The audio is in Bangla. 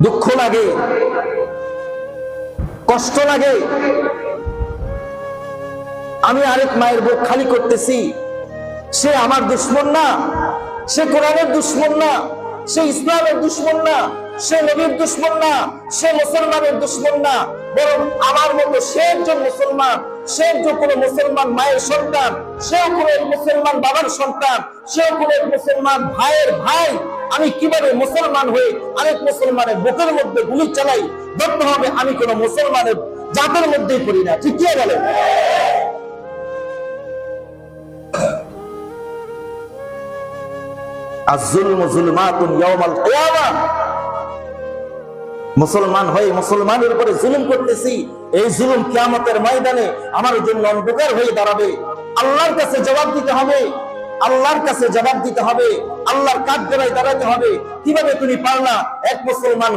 দুঃখ লাগে, কষ্ট লাগে। আমি আরেক মায়ের বুক খালি করতেছি, সে আমার দুশ্মন না, সে কোরআনের দুশ্মন না, সে ইসলামের দুশ্মন না, সে নবীর দুশ্মন না, সে মুসলমানের দুশ্মন না, বরং আমার মতো সে একজন মুসলমান, সে একজন কোন মুসলমান মায়ের সন্তান, সেও কোন মুসলমান বাবার সন্তান, সেও কোন মুসলমান ভাইয়ের ভাই। আমি কিভাবে মুসলমান হয়ে আরেক মুসলমানের বুকের মধ্যে গুলি চালাই? ধরতে হবে আমি কোন মুসলমানের জাতের মধ্যেই পড়ি না। ঠিক কি বলেন? মুসলমান হয়ে মুসলমানের উপরে জুলুম করতেছি, এই জুলুম কিয়ামতের ময়দানে আমার জন্য অন্ধকার হয়ে দাঁড়াবে। আল্লাহর কাছে জবাব দিতে হবে, আল্লাহর কাছে জবাব দিতে হবে, আল্লাহর কাঠগড়ায় দাঁড়াতে হবে। কিভাবে তুমি পারলা এক মুসলমান